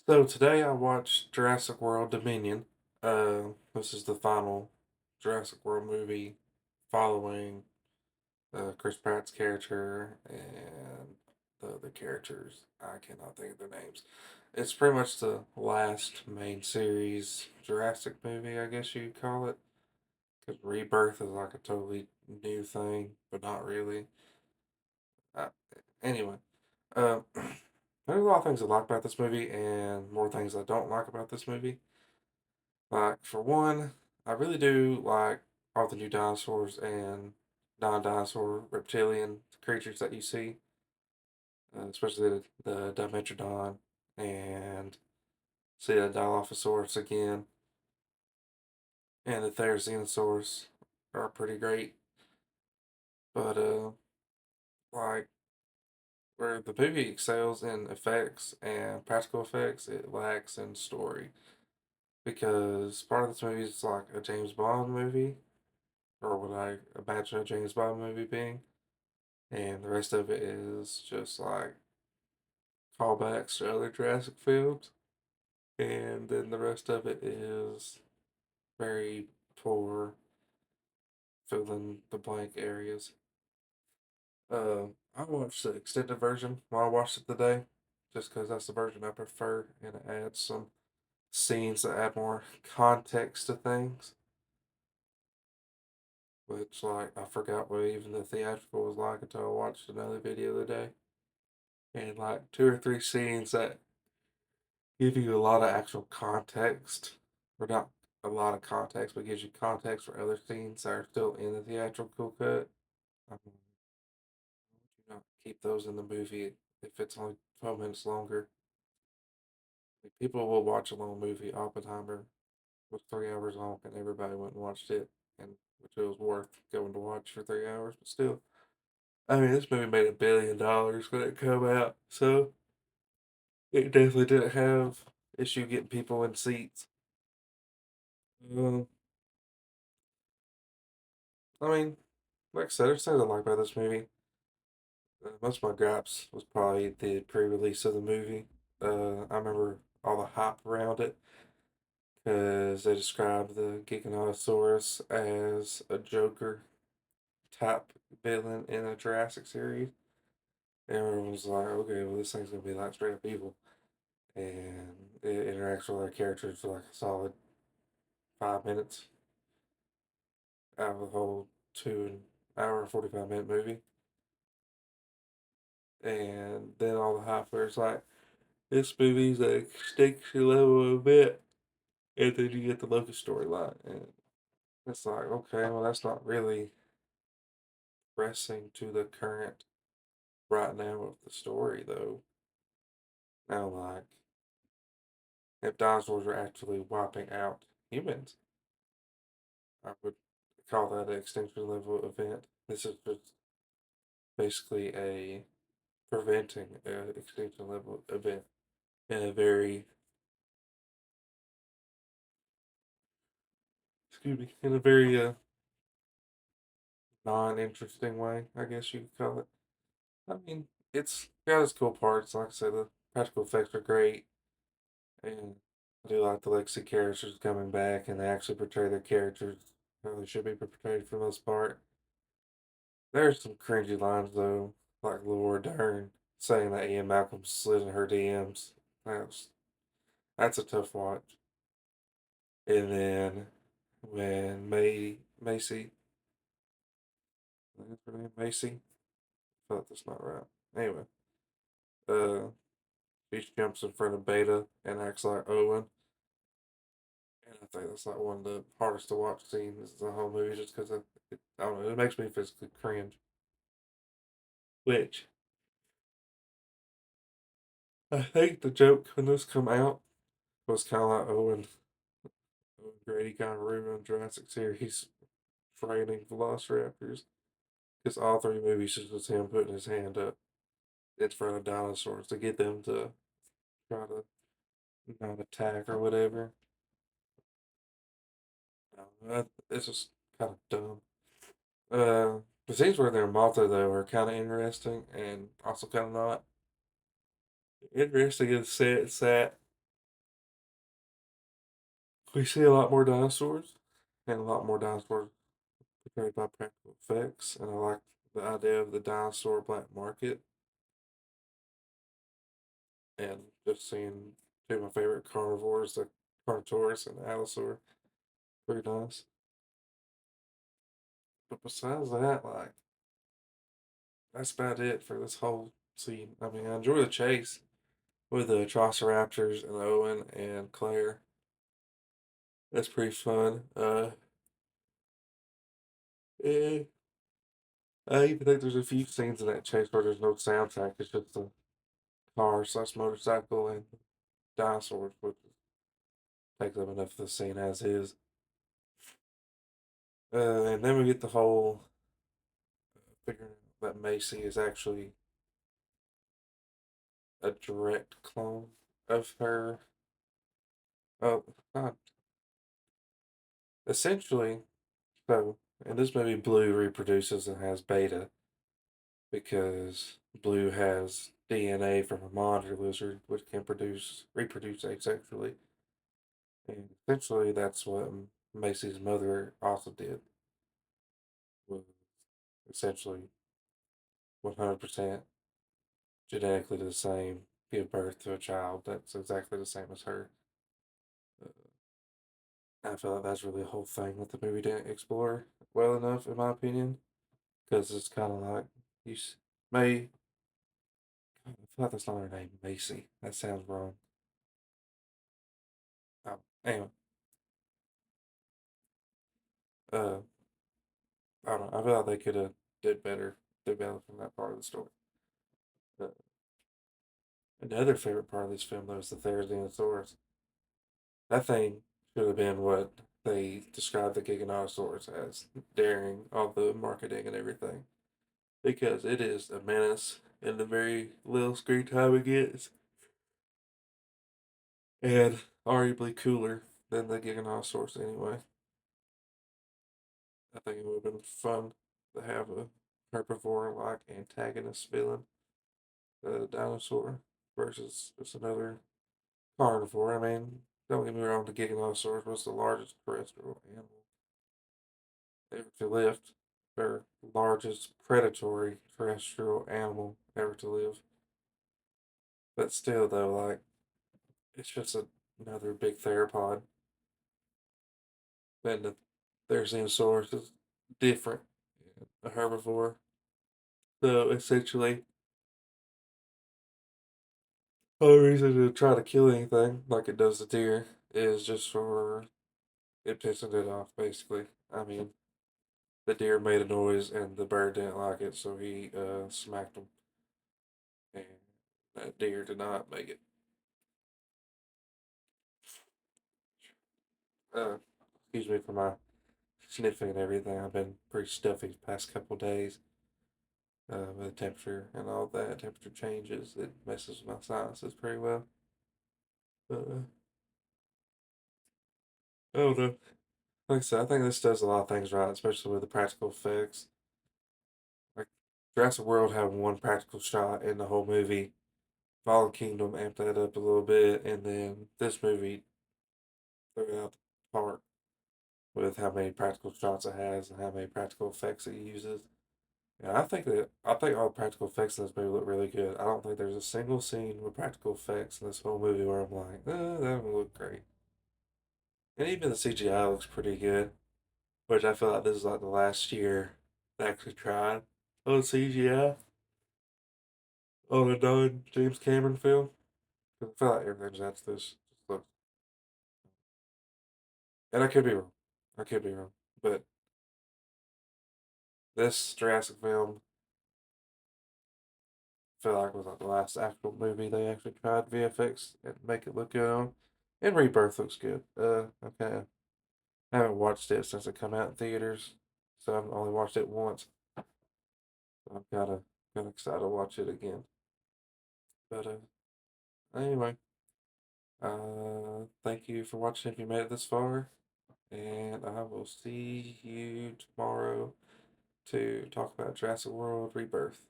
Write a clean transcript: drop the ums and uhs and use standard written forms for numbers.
So today I watched Jurassic World Dominion. This is the final Jurassic World movie following Chris Pratt's character and the other characters. I cannot think of their names. It's pretty much the last main series Jurassic movie, I guess you'd call it. Because Rebirth is like a totally new thing, but not really. Uh, anyway, uh, there's a lot of things I like about this movie and more things I don't like about this movie. Like, for one, I really do like all the new dinosaurs and non dinosaur reptilian creatures that you see, especially the Dimetrodon and see the Dilophosaurus again, and the Therizinosaurus are pretty great. But, like, where the movie excels in effects and practical effects, it lacks in story. Because part of this movie is like a James Bond movie, or what I imagine a James Bond movie being. And the rest of it is just like callbacks to other Jurassic films, and then the rest of it is very poor, fill in the blank areas. Uh, I watched the extended version while I watched it today, just because that's the version I prefer, and it adds some scenes that add more context to things. Which, like, I forgot what even the theatrical was like until I watched another video the other day. And, like, two or three scenes that give you a lot of actual context, or not a lot of context, but gives you context for other scenes that are still in the theatrical cut. Do not keep those in the movie if it's only 12 minutes longer. Like, people will watch a long movie. Oppenheimer was 3 hours long, and everybody went and watched it, and which it was worth going to watch for 3 hours. But still, I mean, this movie made $1 billion when it came out, so it definitely didn't have issue getting people in seats. Um, I mean, like I said, there's things I like about this movie. Most of my gripes was probably the pre-release of the movie. I remember all the hype around it because they described the Giganotosaurus as a Joker type villain in a Jurassic series. And everyone was like, okay, well, this thing's gonna be like straight up evil, and it interacts with our characters for like a solid 5 minutes out of the whole 2 hour and 45-minute movie. And then all the hype was like, this movie's an extinction level event, and then you get the Locust storyline, and it's like, okay, well, that's not really pressing to the current right now of the story, though. Now, like, if dinosaurs are actually wiping out humans, I would call that an extinction level event. This is just basically a preventing an extinction level event in a very, excuse me, in a very non-interesting way, I guess you could call it. I mean, it's got its cool parts. Like I said, the practical effects are great, and I do like the legacy characters coming back, and they actually portray their characters how they should be portrayed for the most part. There's some cringy lines though, like Laura Dern saying that Ian Malcolm slid in her DMs. That's that's a tough watch. And then when Macy, is her name Macy? I thought that's not right. Anyway, uh, she jumps in front of Beta and acts like Owen. And I think that's like one of the hardest to watch scenes in the whole movie just because I don't know, it makes me physically cringe. Which I think the joke when this come out was kind of like Owen Grady kind of ruined Jurassic series frightening velociraptors because all three movies is just him putting his hand up in front of dinosaurs to get them to try to not attack or whatever. It's just kind of dumb. The scenes where they're in Malta though are kind of interesting and also kind of not interesting in the sense that We see a lot more dinosaurs, and a lot more dinosaurs portrayed by practical effects. And I like the idea of the dinosaur black market, and just seeing two of my favorite carnivores, the Carnotaurus and the Allosaur. Pretty nice. But besides that, like, that's about it for this whole scene. I mean, I enjoy the chase with the Velociraptors and Owen and Claire. That's pretty fun. Eh, I even think there's a few scenes in that chase where there's no soundtrack. It's just a car slash motorcycle and dinosaurs, which takes up enough of the scene as is. And then we get the whole figuring out that Macy is actually a direct clone of her. Oh, not essentially. So, in this movie, Blue reproduces and has Beta because Blue has DNA from a monitor lizard, which can reproduce asexually. And essentially, that's what Macy's mother also did. Was essentially 100% genetically the same, give birth to a child that's exactly the same as her. Uh, I feel like that's really the whole thing that the movie didn't explore well enough, in my opinion, because it's kind of like you May. I feel like that's not her name, Macy. That sounds wrong. Anyway, uh, I don't know. I feel like they could have did better developing that part of the story. Uh, Another favorite part of this film, though, is the Therizinosaurus. That thing should have been what they described the Giganotosaurus as during all the marketing and everything, because it is a menace in the very little screen time it gets, and arguably cooler than the Giganotosaurus anyway. I think it would have been fun to have a herbivore like antagonist villain, a dinosaur, versus just another carnivore. I mean, don't get me wrong, the Giganotosaurus was the largest terrestrial animal ever to live, or largest predatory terrestrial animal ever to live. But still, though, like, it's just another big theropod. And the Therizinosaurus is different, a herbivore. So essentially, the only reason to try to kill anything like it does the deer is just for it pissing it off, basically. I mean, the deer made a noise and the bird didn't like it, so he smacked him, and that deer did not make it. Uh, Excuse me for my sniffing and everything. I've been pretty stuffy the past couple days with the temperature and all that. Temperature changes, it messes with my sinuses pretty well. Uh, I don't know. Like I said, I think this does a lot of things right, especially with the practical effects. Like Jurassic World had one practical shot in the whole movie. Fallen Kingdom amped that up a little bit, and then this movie threw it out the park with how many practical shots it has and how many practical effects it uses. Yeah, I think all the practical effects in this movie look really good. I don't think there's a single scene with practical effects in this whole movie where I'm like, that would look great. And even the CGI looks pretty good, which I feel like this is like the last year they actually tried on CGI on a non James Cameron film. 'Cause I feel like everything's after this just looks, and I could be wrong. I could be wrong, but this Jurassic film feel like was like the last actual movie they actually tried VFX and make it look good on. And Rebirth looks good. Okay. I haven't watched it since it come out in theaters, so I've only watched it once. So I'm kind of excited to watch it again. But anyway, thank you for watching if you made it this far, and I will see you tomorrow to talk about Jurassic World Rebirth.